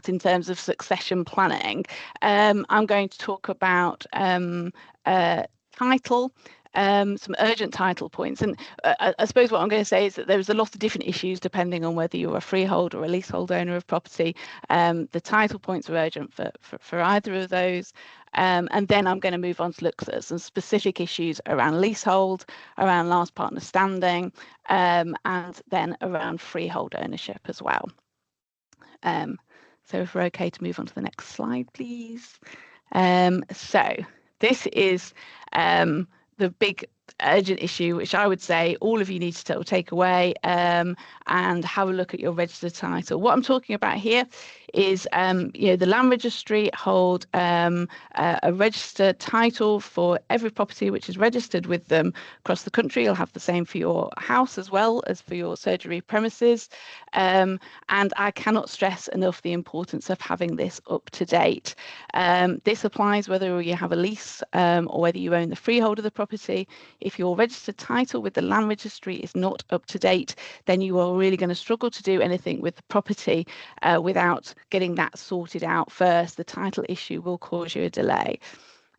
in terms of succession planning. I'm going to talk about title, some urgent title points. And I suppose what I'm going to say is that there's a lot of different issues depending on whether you're a freehold or a leasehold owner of property. The title points are urgent for either of those. And then I'm going to move on to look at some specific issues around leasehold, around last partner standing, and then around freehold ownership as well. So if we're okay to move on to the next slide, please. So this is the big urgent issue, which I would say all of you need to take away and have a look at your registered title. What I'm talking about here is, the Land Registry hold a registered title for every property which is registered with them across the country. You'll have the same for your house as well as for your surgery premises. And I cannot stress enough the importance of having this up to date. This applies whether you have a lease or whether you own the freehold of the property. If your registered title with the Land Registry is not up to date, then you are really going to struggle to do anything with the property without getting that sorted out first. The title issue will cause you a delay.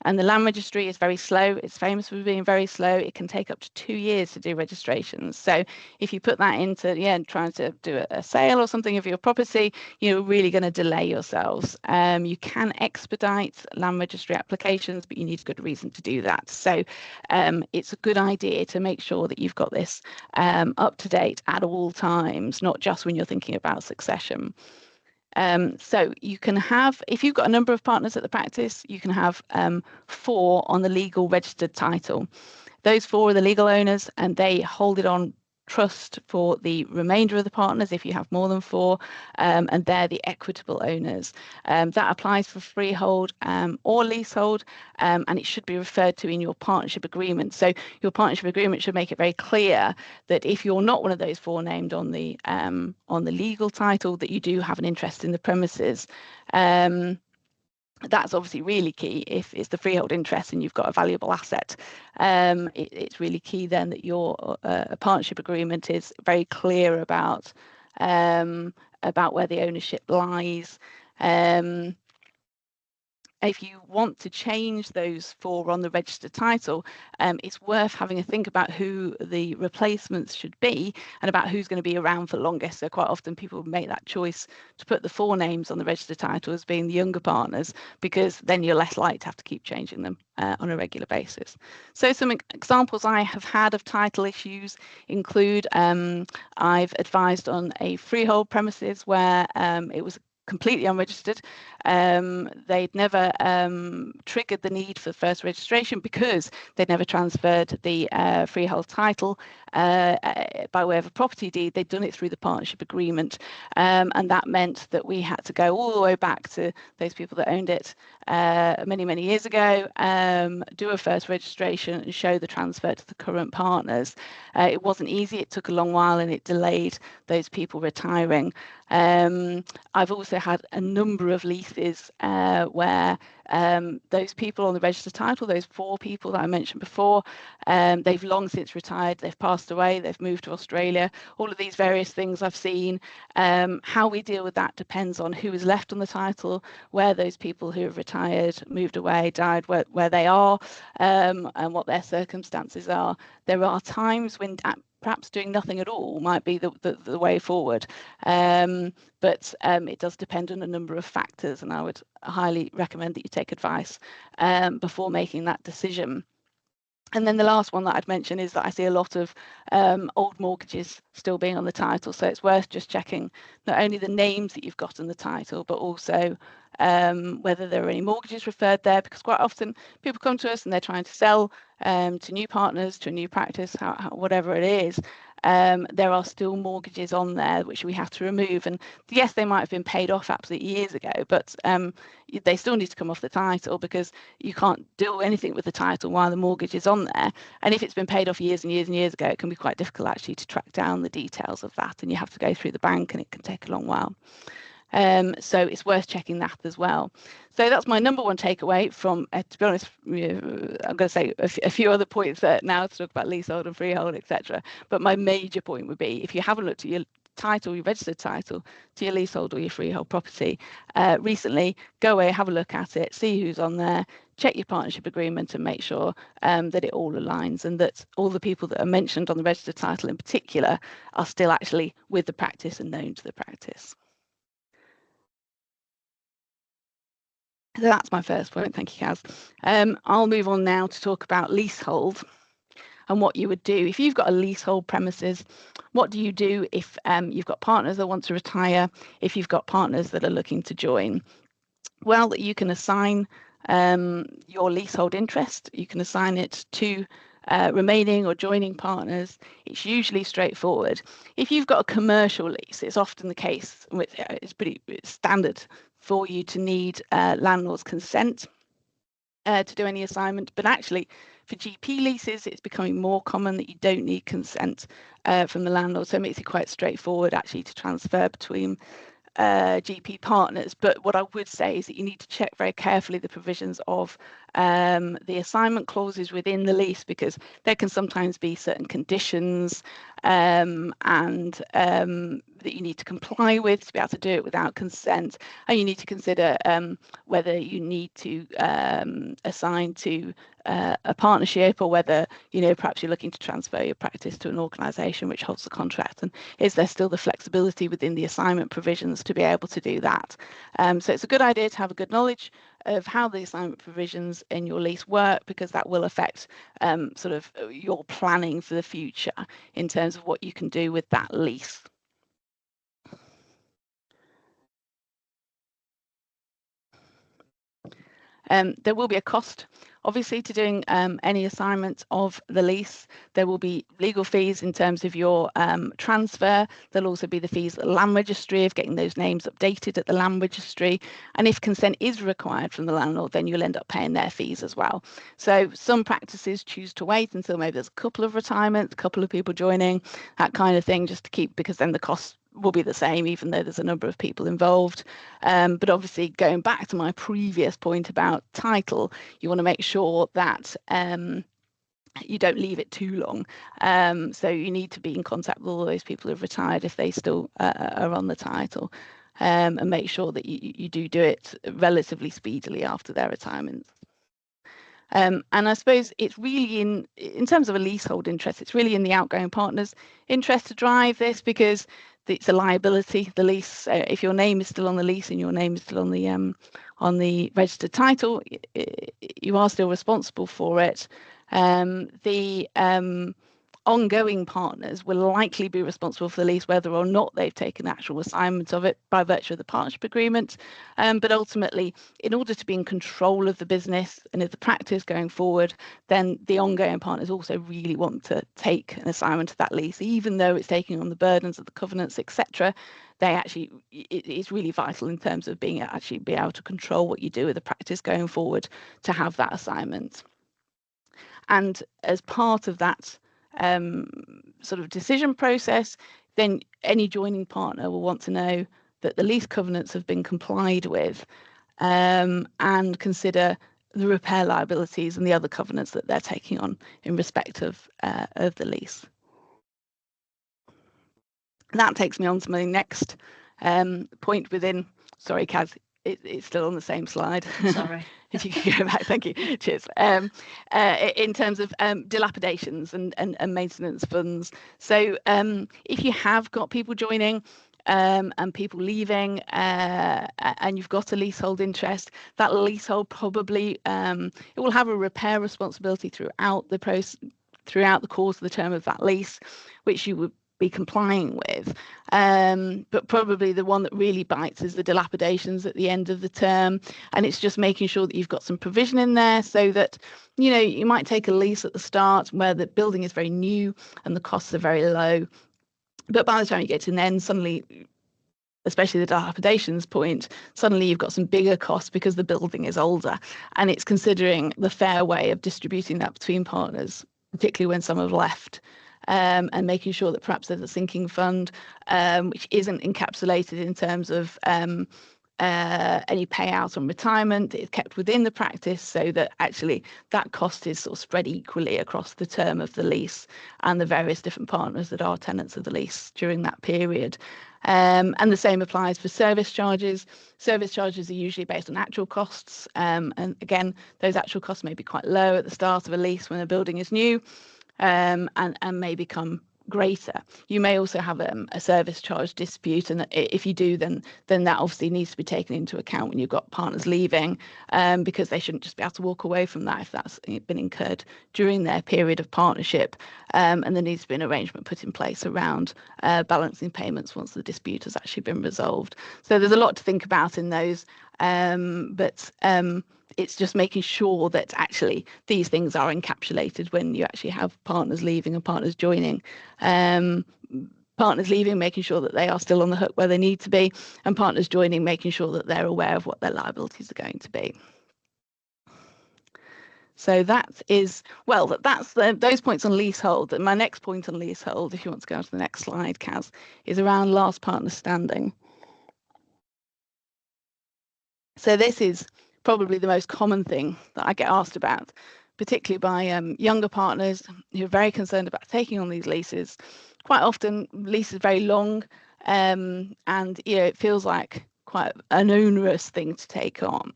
And the Land Registry is very slow. It's famous for being very slow. It can take up to 2 years to do registrations. So if you put that into trying to do a sale or something of your property, you're really going to delay yourselves. You can expedite Land Registry applications, but you need a good reason to do that. So it's a good idea to make sure that you've got this up to date at all times, not just when you're thinking about succession. So you can have, if you've got a number of partners at the practice, you can have 4 on the legal registered title. Those 4 are the legal owners, and they hold it on trust for the remainder of the partners if you have more than 4, and they're the equitable owners. That applies for freehold or leasehold, and it should be referred to in your partnership agreement. So your partnership agreement should make it very clear that if you're not one of those 4 named on the legal title, that you do have an interest in the premises. That's obviously really key if it's the freehold interest and you've got a valuable asset. It's really key then that your partnership agreement is very clear about where the ownership lies. If you want to change those 4 on the registered title, it's worth having a think about who the replacements should be and about who's going to be around for longest. So quite often people make that choice to put the 4 names on the registered title as being the younger partners, because then you're less likely to have to keep changing them on a regular basis. So some examples I have had of title issues include I've advised on a freehold premises where it was completely unregistered. They'd never triggered the need for first registration because they'd never transferred the freehold title by way of a property deed. They'd done it through the partnership agreement, and that meant that we had to go all the way back to those people that owned it many years ago, do a first registration and show the transfer to the current partners. It wasn't easy. It took a long while, and it delayed those people retiring. I've also had a number of leases where those people on the registered title, those 4 people that I mentioned before, they've long since retired, they've passed away, they've moved to Australia, all of these various things I've seen. How we deal with that depends on who is left on the title, where those people who have retired, moved away, died, where they are, and what their circumstances are. There are times when perhaps doing nothing at all might be the way forward. But it does depend on a number of factors, and I would highly recommend that you take advice before making that decision. And then the last one that I'd mention is that I see a lot of old mortgages still being on the title. So it's worth just checking not only the names that you've got in the title, but also whether there are any mortgages referred there, because quite often people come to us and they're trying to sell to new partners, to a new practice, whatever it is. There are still mortgages on there which we have to remove, and yes, they might have been paid off absolutely years ago, but they still need to come off the title, because you can't do anything with the title while the mortgage is on there. And if it's been paid off years and years ago, it can be quite difficult actually to track down the details of that, and you have to go through the bank, and it can take a long while. So it's worth checking that as well. So that's my number one takeaway from, to be honest, I'm going to say a few other points now to talk about leasehold and freehold, etc. But my major point would be, if you haven't looked at your title, your registered title to your leasehold or your freehold property recently, go away, have a look at it, see who's on there, check your partnership agreement and make sure that it all aligns and that all the people that are mentioned on the registered title in particular are still actually with the practice and known to the practice. So that's my first point. Thank you, Kaz. I'll move on now to talk about leasehold and what you would do. If you've got a leasehold premises, what do you do if you've got partners that want to retire, if you've got partners that are looking to join? Well, you can assign your leasehold interest. You can assign it to remaining or joining partners. It's usually straightforward. If you've got a commercial lease, it's often the case, it's pretty standard for you to need landlord's consent to do any assignment, but actually for GP leases, it's becoming more common that you don't need consent from the landlord, so it makes it quite straightforward actually to transfer between GP partners. But what I would say is that you need to check very carefully the provisions of the assignment clauses within the lease, because there can sometimes be certain conditions that you need to comply with to be able to do it without consent, and you need to consider whether you need to assign to a partnership, or whether perhaps you're looking to transfer your practice to an organisation which holds the contract, and is there still the flexibility within the assignment provisions to be able to do that. So it's a good idea to have a good knowledge of how the assignment provisions in your lease work, because that will affect sort of your planning for the future in terms of what you can do with that lease. There will be a cost, obviously, to doing any assignment of the lease. There will be legal fees in terms of your transfer. There'll also be the fees at the land registry of getting those names updated at the land registry. And if consent is required from the landlord, then you'll end up paying their fees as well. So some practices choose to wait until maybe there's a couple of retirements, a couple of people joining, that kind of thing, just to keep, because then the costs will be the same, even though there's a number of people involved. But obviously, going back to my previous point about title, you want to make sure that you don't leave it too long. So you need to be in contact with all those people who've retired if they still are on the title, and make sure that you do it relatively speedily after their retirement. And I suppose it's really in terms of a leasehold interest, it's really in the outgoing partner's interest to drive this, because it's a liability, the lease. If your name is still on the lease and your name is still on the registered title, you are still responsible for it. The ongoing partners will likely be responsible for the lease, whether or not they've taken actual assignment of it by virtue of the partnership agreement. But ultimately, in order to be in control of the business and of the practice going forward, then the ongoing partners also really want to take an assignment of that lease, even though it's taking on the burdens of the covenants, etc. It's really vital in terms of being able to control what you do with the practice going forward to have that assignment. And as part of that sort of decision process, then any joining partner will want to know that the lease covenants have been complied with, and consider the repair liabilities and the other covenants that they're taking on in respect of the lease. That takes me on to my next point within. Sorry, Kaz, it's still on the same slide. Sorry. If you could go back, thank you. Cheers. In terms of dilapidations and maintenance funds. So if you have got people joining and people leaving, and you've got a leasehold interest, that leasehold probably it will have a repair responsibility throughout the course of the term of that lease, which you would be complying with, but probably the one that really bites is the dilapidations at the end of the term. And it's just making sure that you've got some provision in there, so that you might take a lease at the start where the building is very new and the costs are very low, but by the time you get to the end, suddenly, especially the dilapidations point, suddenly you've got some bigger costs because the building is older, and it's considering the fair way of distributing that between partners, particularly when some have left. And making sure that perhaps there's a sinking fund, which isn't encapsulated in terms of any payout on retirement is kept within the practice, so that actually that cost is sort of spread equally across the term of the lease and the various different partners that are tenants of the lease during that period. And the same applies for service charges. Service charges are usually based on actual costs. And again, those actual costs may be quite low at the start of a lease when a building is new, and may become greater. You may also have a service charge dispute, and if you do, then that obviously needs to be taken into account when you've got partners leaving, because they shouldn't just be able to walk away from that if that's been incurred during their period of partnership. And there needs to be an arrangement put in place around balancing payments once the dispute has actually been resolved. So there's a lot to think about in those, but it's just making sure that actually these things are encapsulated when you actually have partners leaving and partners joining. Partners leaving, making sure that they are still on the hook where they need to be, and partners joining, making sure that they're aware of what their liabilities are going to be. So that is, well, that's those points on leasehold. And my next point on leasehold, if you want to go on to the next slide, Kaz, is around last partner standing. So this is probably the most common thing that I get asked about, particularly by younger partners who are very concerned about taking on these leases. Quite often, leases are very long, and it feels like quite an onerous thing to take on.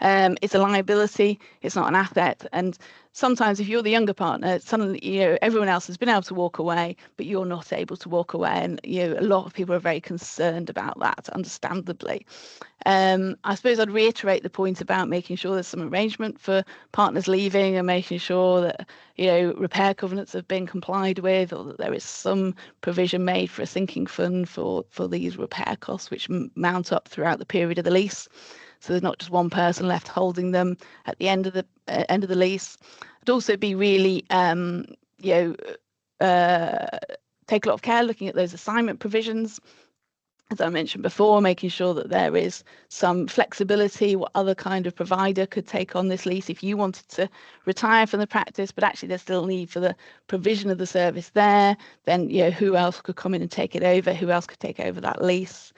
It's a liability, it's not an asset, and sometimes if you're the younger partner, suddenly everyone else has been able to walk away, but you're not able to walk away, and a lot of people are very concerned about that, understandably. I suppose I'd reiterate the point about making sure there's some arrangement for partners leaving and making sure that repair covenants have been complied with, or that there is some provision made for a sinking fund for these repair costs which mount up throughout the period of the lease. So there's not just one person left holding them at the end of the lease. I'd also be really take a lot of care looking at those assignment provisions. As I mentioned before, making sure that there is some flexibility, what other kind of provider could take on this lease if you wanted to retire from the practice, but actually there's still need for the provision of the service there, then who else could come in and take it over, who else could take over that lease.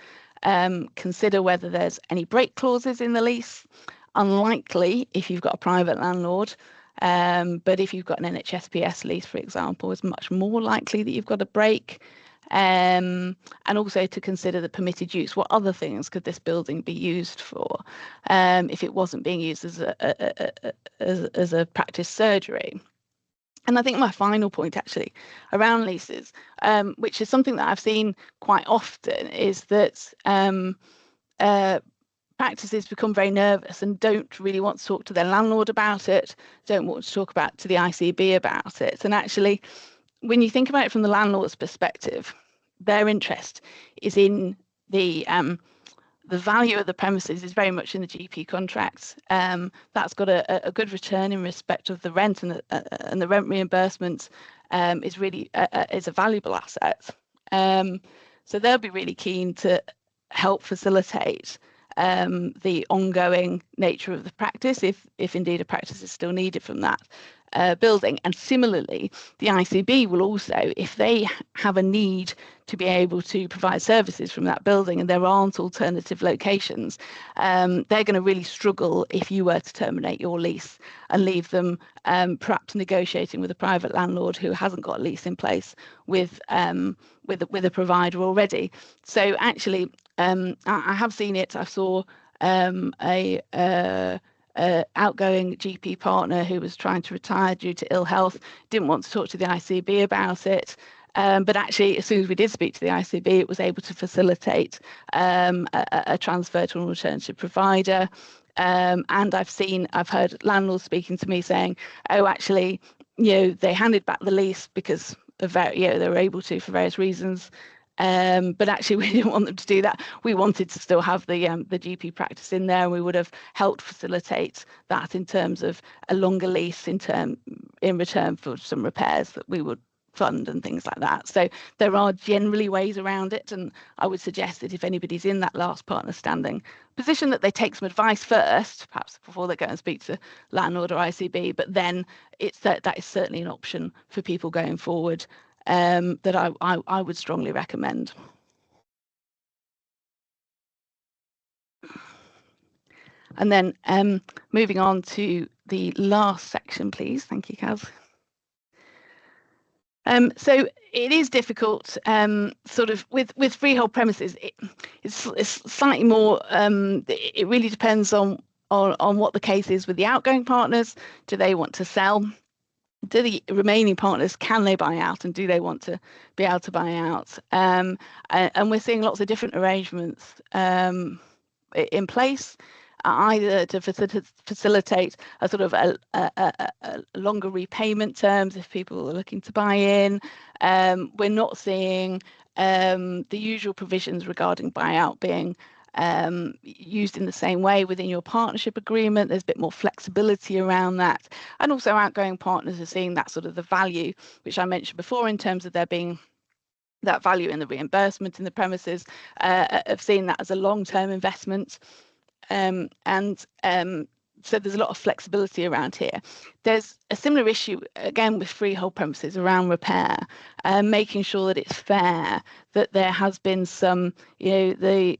Consider whether there's any break clauses in the lease. Unlikely if you've got a private landlord, but if you've got an NHSPS lease, for example, it's much more likely that you've got a break. And also to consider the permitted use. What other things could this building be used for if it wasn't being used as a practice surgery? And I think my final point actually around leases, which is something that I've seen quite often, is that practices become very nervous and don't really want to talk to their landlord about it, don't want to talk to the ICB about it. And actually, when you think about it from the landlord's perspective, their interest is in the value of the premises is very much in the GP contracts. That's got a good return in respect of the rent, and the rent reimbursement is really is a valuable asset. So they'll be really keen to help facilitate the ongoing nature of the practice, if indeed a practice is still needed from that building. And similarly, the ICB will also, if they have a need to be able to provide services from that building and there aren't alternative locations, they're going to really struggle if you were to terminate your lease and leave them perhaps negotiating with a private landlord who hasn't got a lease in place with a provider already. So actually, I have seen it. I saw outgoing GP partner who was trying to retire due to ill health, didn't want to talk to the ICB about it. But actually, as soon as we did speak to the ICB, it was able to facilitate a transfer to an alternative provider. And I've heard landlords speaking to me saying, oh, actually, they handed back the lease because of they were able to for various reasons. But actually, we didn't want them to do that. We wanted to still have the GP practice in there, and we would have helped facilitate that in terms of a longer lease in return for some repairs that we would fund and things like that. So there are generally ways around it, and I would suggest that if anybody's in that last partner standing position, that they take some advice first, perhaps before they go and speak to landlord or ICB. But then that is certainly an option for people going forward. That I would strongly recommend. And then moving on to the last section, please. Thank you, Kaz. So it is difficult, sort of with freehold premises. It's slightly more. It really depends on what the case is with the outgoing partners. Do they want to sell? Do the remaining partners, can they buy out, and do they want to be able to buy out? And we're seeing lots of different arrangements in place, either to facilitate a sort of a longer repayment terms if people are looking to buy in. We're not seeing the usual provisions regarding buyout being used in the same way within your partnership agreement. There's a bit more flexibility around that, and also outgoing partners are seeing that sort of the value which I mentioned before in terms of there being that value in the reimbursement in the premises, of seeing that as a long-term investment. So there's a lot of flexibility around here. There's a similar issue again with freehold premises around repair, making sure that it's fair, that there has been some, the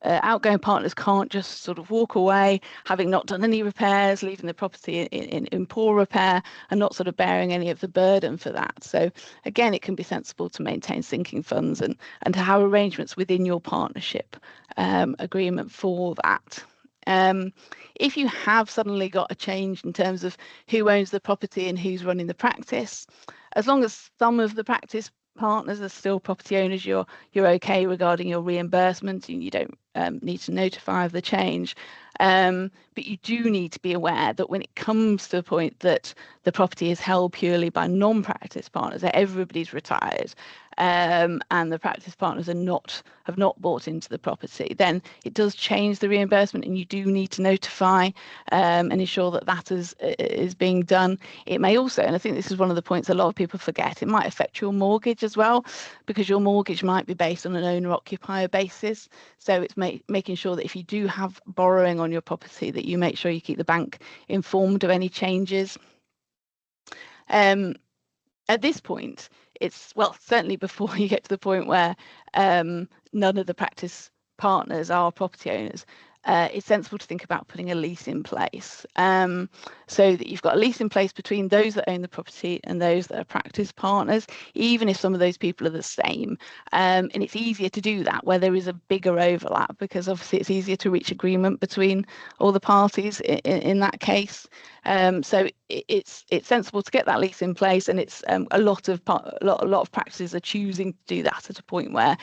outgoing partners can't just sort of walk away having not done any repairs, leaving the property in poor repair and not sort of bearing any of the burden for that. So again, it can be sensible to maintain sinking funds and to have arrangements within your partnership agreement for that. If you have suddenly got a change in terms of who owns the property and who's running the practice, as long as some of the practice partners are still property owners, you're okay regarding your reimbursement, and you don't need to notify of the change. But you do need to be aware that when it comes to the point that the property is held purely by non-practice partners, that everybody's retired, and the practice partners have not bought into the property, then it does change the reimbursement, and you do need to notify and ensure that that is being done. It may also, and I think this is one of the points a lot of people forget, it might affect your mortgage as well, because your mortgage might be based on an owner-occupier basis. So it's making sure that if you do have borrowing on your property, that you make sure you keep the bank informed of any changes. At this point, it's, well, certainly before you get to the point where none of the practice partners are property owners, it's sensible to think about putting a lease in place, so that you've got a lease in place between those that own the property and those that are practice partners, even if some of those people are the same. And it's easier to do that where there is a bigger overlap, because obviously it's easier to reach agreement between all the parties in that case. So it's sensible to get that lease in place, and it's a lot of practices are choosing to do that at a point where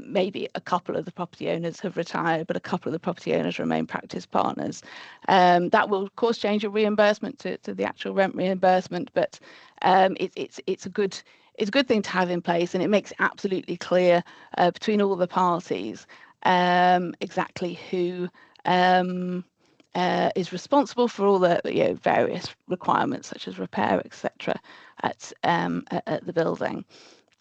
maybe a couple of the property owners have retired, but a couple of the property owners remain practice partners. That will of course change your reimbursement to the actual rent reimbursement, but it's a good thing to have in place, and it makes it absolutely clear between all the parties exactly who is responsible for all the various requirements such as repair, etc. at the building.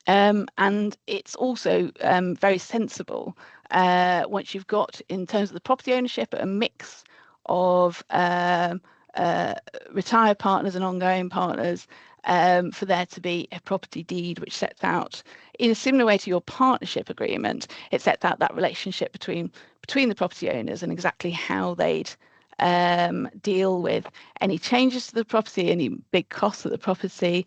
And it's also very sensible once you've got, in terms of the property ownership, a mix of retired partners and ongoing partners, for there to be a property deed which sets out, in a similar way to your partnership agreement, it sets out that relationship between the property owners and exactly how they'd deal with any changes to the property, any big costs of the property,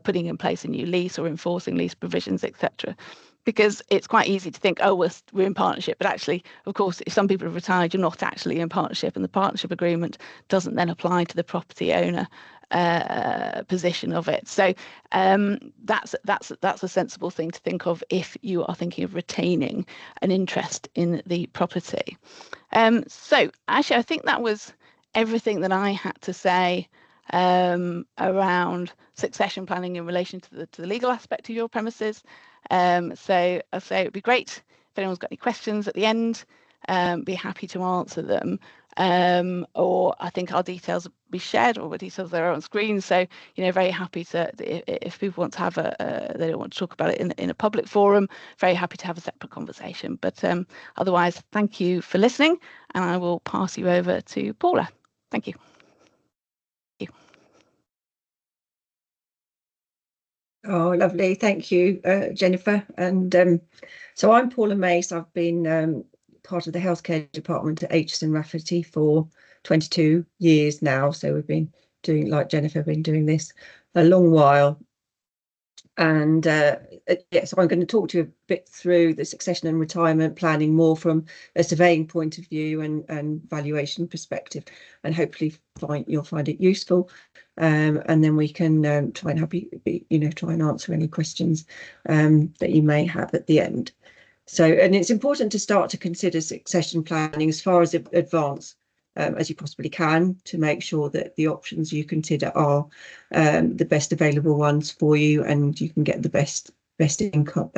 putting in place a new lease or enforcing lease provisions, etc. Because it's quite easy to think, oh, we're in partnership, but actually, of course, if some people have retired, you're not actually in partnership, and the partnership agreement doesn't then apply to the property owner position of it. So that's a sensible thing to think of if you are thinking of retaining an interest in the property. So actually, I think that was everything that I had to say around succession planning in relation to the legal aspect of your premises. So I'll say it would be great if anyone's got any questions at the end. Be happy to answer them. Or I think our details will be shared, or the details there are on screen. So, very happy to, if people want to have they don't want to talk about it in a public forum, very happy to have a separate conversation. But otherwise, thank you for listening, and I will pass you over to Paula. Thank you. Oh, lovely. Thank you, Jennifer. And so I'm Paula Mace. I've been part of the healthcare department at Aitchison Raffety for 22 years now. So we've been doing, like Jennifer, been doing this a long while. And yeah, so I'm going to talk to you a bit through the succession and retirement planning more from a surveying point of view and valuation perspective, and hopefully you'll find it useful. And then we can try and help you, try and answer any questions that you may have at the end. So, and it's important to start to consider succession planning as far as advanced as you possibly can, to make sure that the options you consider are the best available ones for you, and you can get the best income,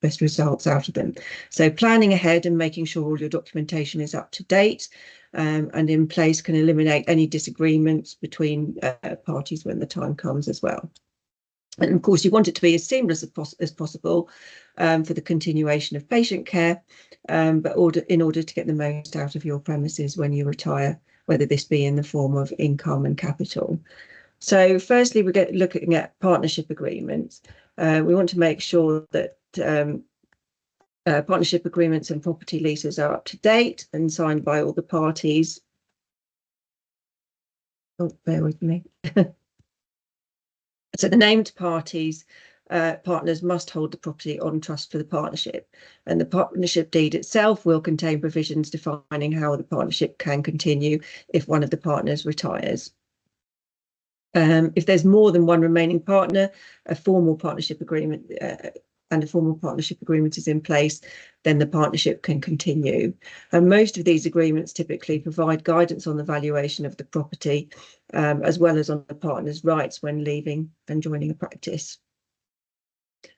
best results out of them. So planning ahead and making sure all your documentation is up to date and in place can eliminate any disagreements between parties when the time comes as well. And of course, you want it to be as seamless as possible for the continuation of patient care, but in order to get the most out of your premises when you retire, whether this be in the form of income and capital. So firstly, we're looking at partnership agreements. We want to make sure that partnership agreements and property leases are up to date and signed by all the parties. Oh, bear with me. So the named parties, partners must hold the property on trust for the partnership, and the partnership deed itself will contain provisions defining how the partnership can continue if one of the partners retires. If there's more than one remaining partner, a formal partnership agreement is in place, then the partnership can continue. And most of these agreements typically provide guidance on the valuation of the property, as well as on the partner's rights when leaving and joining a practice.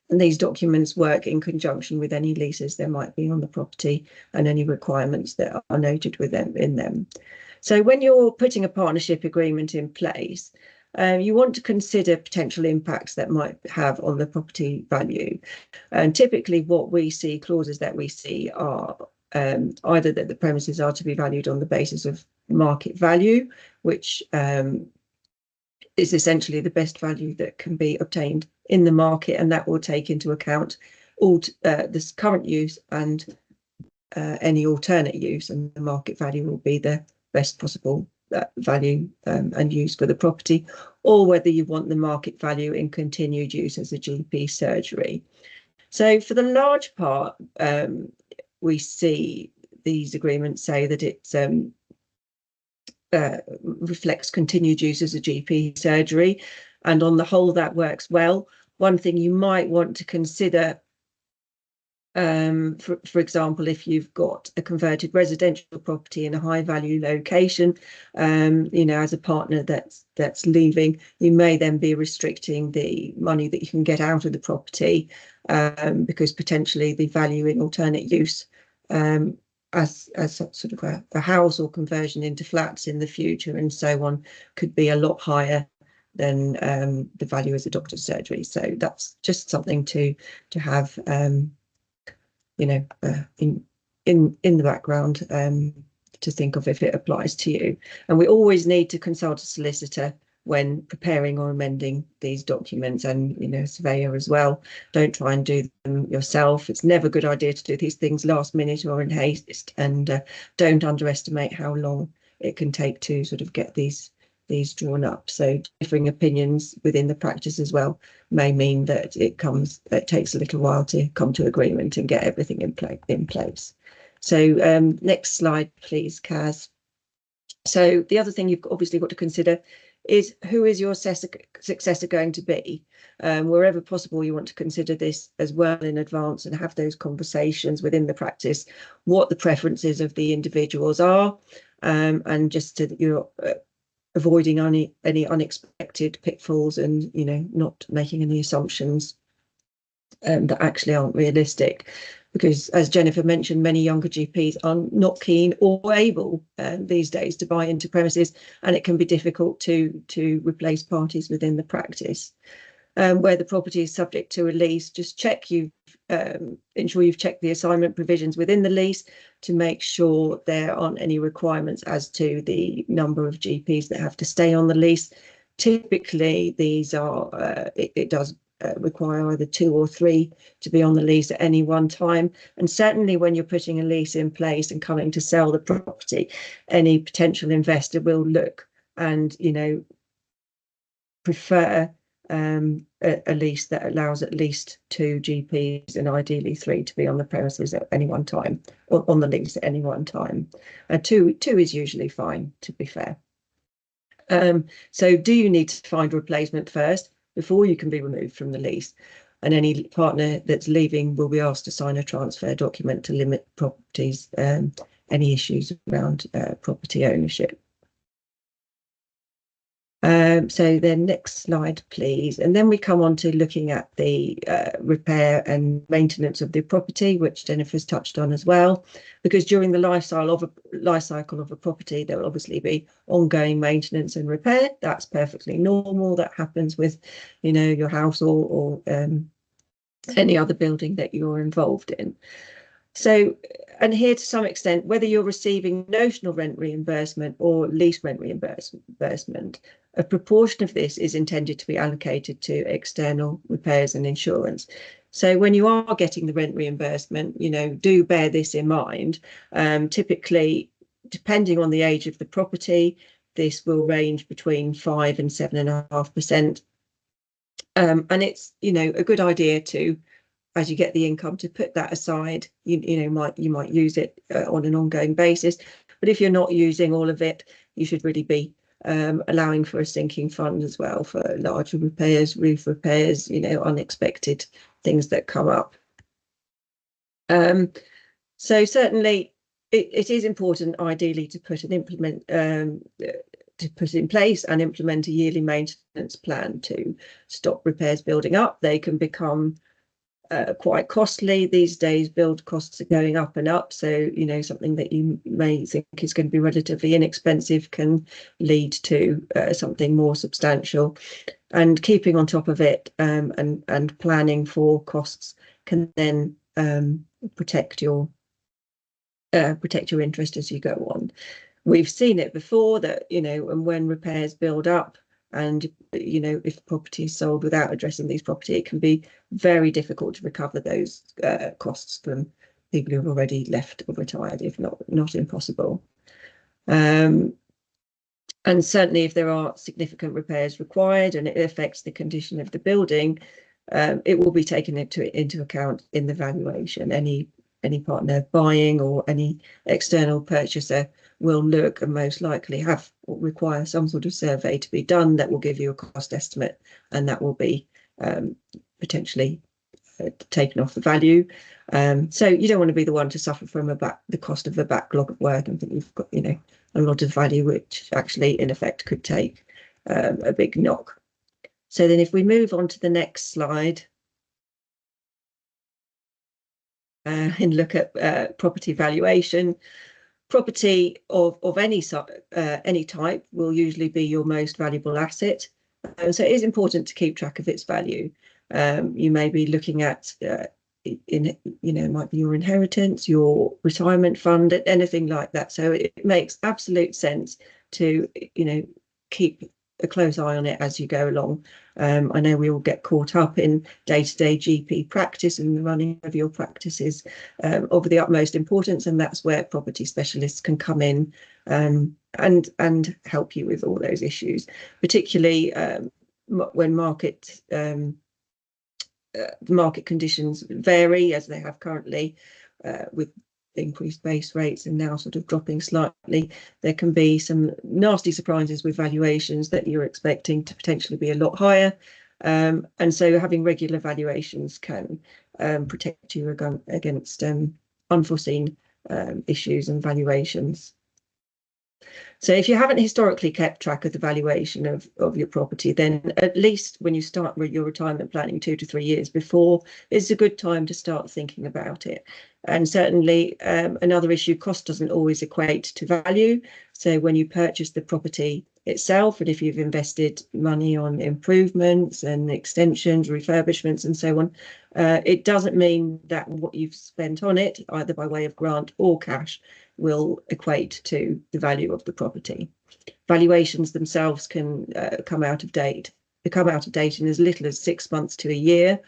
And these documents work in conjunction with any leases there might be on the property and any requirements that are noted in them. So when you're putting a partnership agreement in place, you want to consider potential impacts that might have on the property value. And typically clauses that we see are either that the premises are to be valued on the basis of market value, which is essentially the best value that can be obtained in the market, and that will take into account all this current use and any alternate use, and the market value will be the best possible value and use for the property, or whether you want the market value in continued use as a GP surgery. So for the large part, we see these agreements say that it reflects continued use as a GP surgery, and on the whole that works well. One thing you might want to consider, for example, if you've got a converted residential property in a high value location, as a partner that's leaving, you may then be restricting the money that you can get out of the property, because potentially the value in alternate use as sort of a house or conversion into flats in the future and so on could be a lot higher than the value as a doctor's surgery. So that's just something to have in the background to think of if it applies to you. And we always need to consult a solicitor when preparing or amending these documents, and a surveyor as well. Don't try and do them yourself. It's never a good idea to do these things last minute or in haste, and don't underestimate how long it can take to sort of get these drawn up. So differing opinions within the practice as well may mean that it takes a little while to come to agreement and get everything in place. So next slide, please, Kaz. So the other thing you've obviously got to consider is who is your successor going to be? Wherever possible, you want to consider this as well in advance and have those conversations within the practice, what the preferences of the individuals are, and just so that you're avoiding any unexpected pitfalls and not making any assumptions that actually aren't realistic. Because as Jennifer mentioned, many younger GPs are not keen or able these days to buy into premises, and it can be difficult to replace parties within the practice. Where the property is subject to a lease, just ensure you've checked the assignment provisions within the lease to make sure there aren't any requirements as to the number of GPs that have to stay on the lease. Typically, these are it does require either 2 or 3 to be on the lease at any one time. And certainly when you're putting a lease in place and coming to sell the property, any potential investor will look and, you know, prefer a lease that allows at least 2 GPs and ideally 3 to be on the premises at any one time, or on the lease at any one time. Two is usually fine, to be fair. So do you need to find a replacement first before you can be removed from the lease? And any partner that's leaving will be asked to sign a transfer document to limit properties, any issues around property ownership. So then next slide, please. And then we come on to looking at the repair and maintenance of the property, which Jennifer's touched on as well, because during the life cycle of a property, there will obviously be ongoing maintenance and repair. That's perfectly normal. That happens with, you know, your house or any other building that you're involved in. So, and here to some extent, whether you're receiving notional rent reimbursement or lease rent reimbursement, a proportion of this is intended to be allocated to external repairs and insurance. So when you are getting the rent reimbursement, you know, do bear this in mind. Typically, depending on the age of the property, this will range between 5 and 7.5%. And it's, you know, a good idea to, as you get the income, to put that aside. You might use it on an ongoing basis, but if you're not using all of it, you should really be allowing for a sinking fund as well for larger repairs, roof repairs, you know, unexpected things that come up. So certainly it is important, ideally, to put in place and implement a yearly maintenance plan to stop repairs building up. They can become quite costly these days. Build costs are going up and up, so you know, something that you may think is going to be relatively inexpensive can lead to something more substantial. And keeping on top of it and planning for costs can then protect your interest as you go on. We've seen it before that, you know, and when repairs build up, and you know, if property is sold without addressing these property, it can be very difficult to recover those costs from people who've already left or retired, if not impossible. And certainly if there are significant repairs required and it affects the condition of the building, it will be taken into account in the valuation. Any partner buying or any external purchaser will look and most likely require some sort of survey to be done that will give you a cost estimate, and that will be potentially taken off the value. So you don't want to be the one to suffer from the cost of a backlog of work and think you've got, you know, a lot of value, which actually in effect could take a big knock. So then if we move on to the next slide and look at property valuation. Property of any type will usually be your most valuable asset. So it is important to keep track of its value. You may be looking at, it might be your inheritance, your retirement fund, anything like that. So it makes absolute sense to, you know, keep a close eye on it as you go along. I know we all get caught up in day-to-day GP practice, and the running of your practice is of the utmost importance, and that's where property specialists can come in and help you with all those issues, particularly when market conditions vary, as they have currently with increased base rates and now sort of dropping slightly. There can be some nasty surprises with valuations that you're expecting to potentially be a lot higher, and so having regular valuations can protect you against unforeseen issues and valuations. So if you haven't historically kept track of the valuation of your property, then at least when you start with your retirement planning 2 to 3 years before, it's a good time to start thinking about it. And certainly another issue, cost doesn't always equate to value. So when you purchase the property itself, and if you've invested money on improvements and extensions, refurbishments and so on, it doesn't mean that what you've spent on it, either by way of grant or cash, will equate to the value of the property. Valuations themselves can come out of date become out of date in as little as 6 months to a year.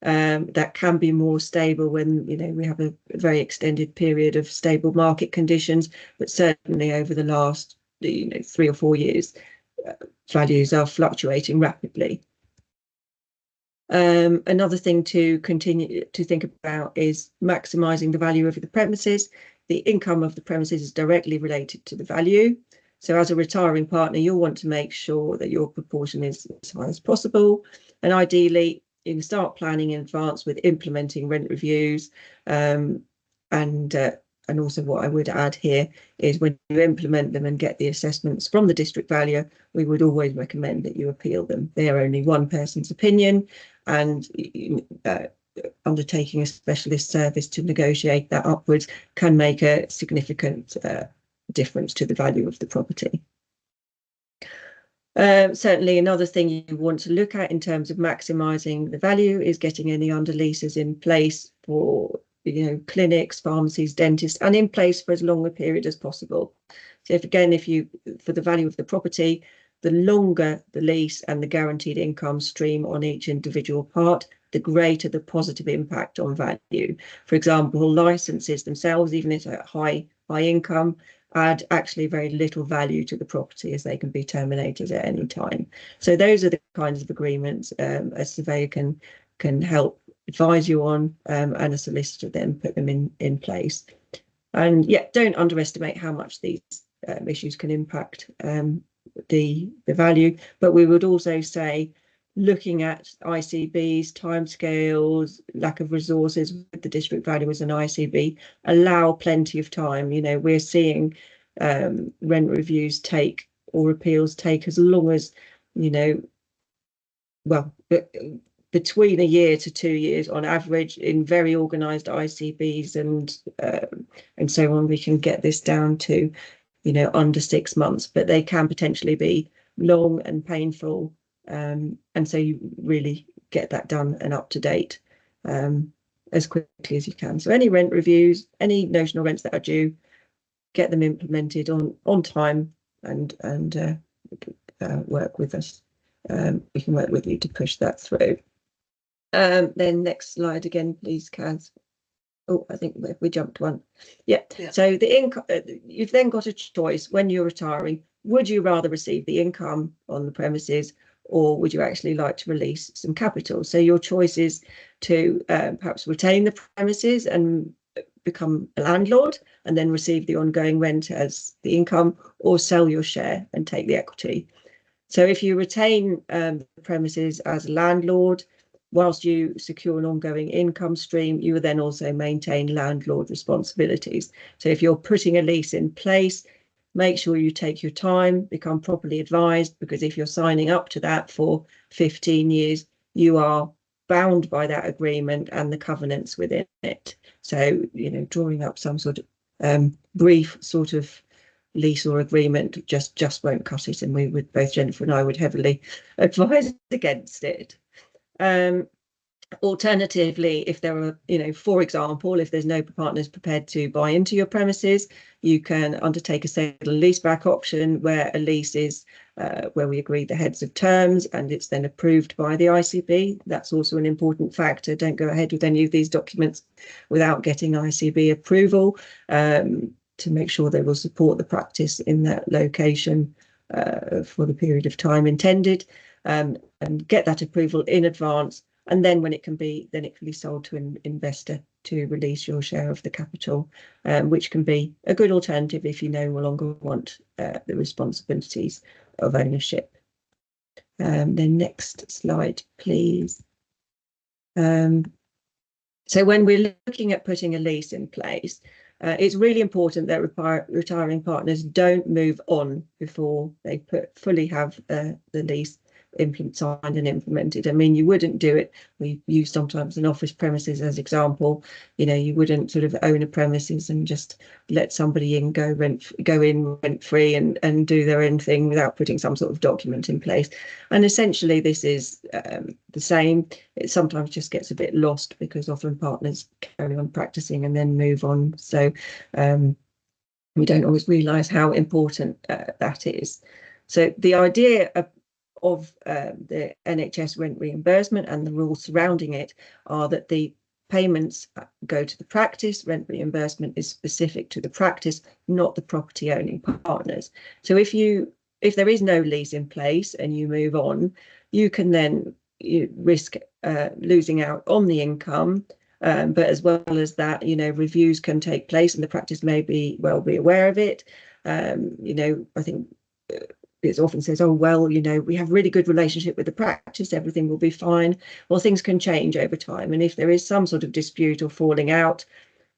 That can be more stable when, you know, we have a very extended period of stable market conditions, but certainly over the last, you know, 3 or 4 years, values are fluctuating rapidly. Another thing to continue to think about is maximising the value of the premises. The income of the premises is directly related to the value. So as a retiring partner, you'll want to make sure that your proportion is as high as possible. And ideally, you can start planning in advance with implementing rent reviews. And also what I would add here is when you implement them and get the assessments from the district valuer, we would always recommend that you appeal them. They are only one person's opinion, and undertaking a specialist service to negotiate that upwards can make a significant difference to the value of the property. Certainly another thing you want to look at in terms of maximising the value is getting any under leases in place for, you know, clinics, pharmacies, dentists, and in place for as long a period as possible. So if you, for the value of the property, the longer the lease and the guaranteed income stream on each individual part, the greater the positive impact on value. For example, licenses themselves, even at a high income, add actually very little value to the property as they can be terminated at any time. So those are the kinds of agreements a surveyor can help advise you on, and a solicitor then put them in place. And yeah, don't underestimate how much these issues can impact the value. But we would also say, looking at ICBs, timescales, lack of resources with the district valuers and ICB, allow plenty of time. You know, we're seeing rent reviews take, or appeals take, as long as, you know, well, between a year to 2 years on average in very organised ICBs and so on. We can get this down to, you know, under 6 months, but they can potentially be long and painful. And so you really get that done and up to date as quickly as you can. So any rent reviews, any notional rents that are due, get them implemented on time and work with us. We can work with you to push that through. Then next slide again, please, Kaz. Oh, I think we jumped one. Yeah. So the income, you've then got a choice when you're retiring. Would you rather receive the income on the premises, or would you actually like to release some capital? So your choice is to perhaps retain the premises and become a landlord and then receive the ongoing rent as the income, or sell your share and take the equity. So if you retain the premises as a landlord, whilst you secure an ongoing income stream, you will then also maintain landlord responsibilities. So if you're putting a lease in place, make sure you take your time, become properly advised, because if you're signing up to that for 15 years, you are bound by that agreement and the covenants within it. So, you know, drawing up some sort of brief sort of lease or agreement just won't cut it, and we would, both Jennifer and I would heavily advise against it. Alternatively, if there are, you know, for example, if there's no partners prepared to buy into your premises, you can undertake a sale and leaseback option where a lease is where we agree the heads of terms and it's then approved by the ICB. That's also an important factor. Don't go ahead with any of these documents without getting ICB approval to make sure they will support the practice in that location for the period of time intended, and get that approval in advance. And then when it can be sold to an investor to release your share of the capital, which can be a good alternative if you no longer want the responsibilities of ownership. Then next slide, please. So when we're looking at putting a lease in place, it's really important that retiring partners don't move on before they fully have the lease signed and implemented. I mean, you wouldn't do it. We use sometimes an office premises as example. You know, you wouldn't sort of own a premises and just let somebody go in rent free and do their own thing without putting some sort of document in place. And essentially, this is the same. It sometimes just gets a bit lost because often partners carry on practicing and then move on. So we don't always realise how important that is. So the idea of the NHS rent reimbursement and the rules surrounding it are that the payments go to the practice. Rent reimbursement is specific to the practice, not the property owning partners. So if there is no lease in place and you move on, you can then risk losing out on the income. But as well as that, reviews can take place, and the practice may be aware of it. I think it often says, oh, well, we have a really good relationship with the practice, everything will be fine. Well, things can change over time. And if there is some sort of dispute or falling out,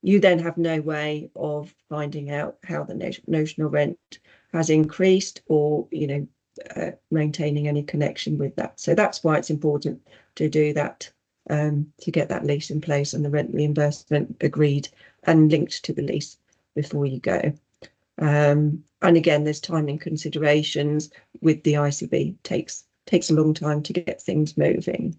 you then have no way of finding out how the notional rent has increased or, maintaining any connection with that. So that's why it's important to do that, to get that lease in place and the rent reimbursement agreed and linked to the lease before you go. And again, there's timing considerations with the ICB. Takes a long time to get things moving.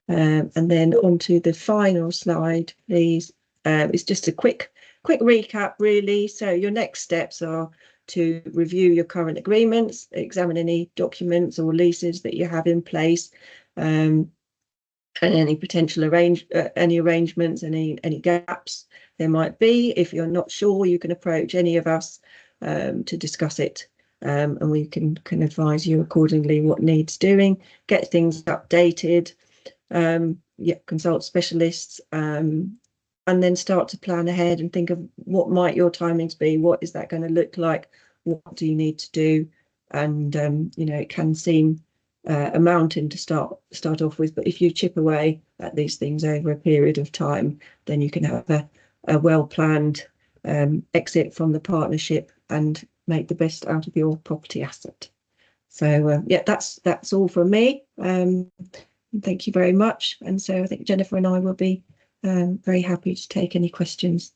And then on to the final slide, please. It's just a quick recap, really. So your next steps are to review your current agreements, examine any documents or leases that you have in place, and any potential arrangements, any gaps there might be. If you're not sure, you can approach any of us to discuss it, and we can advise you accordingly what needs doing. Get things updated, consult specialists, and then start to plan ahead and think of what might your timings be. What is that going to look like? What do you need to do? And it can seem a mountain to start off with, but if you chip away at these things over a period of time, then you can have a well-planned exit from the partnership and make the best out of your property asset. So that's all from me. Thank you very much. And so I think Jennifer and I will be very happy to take any questions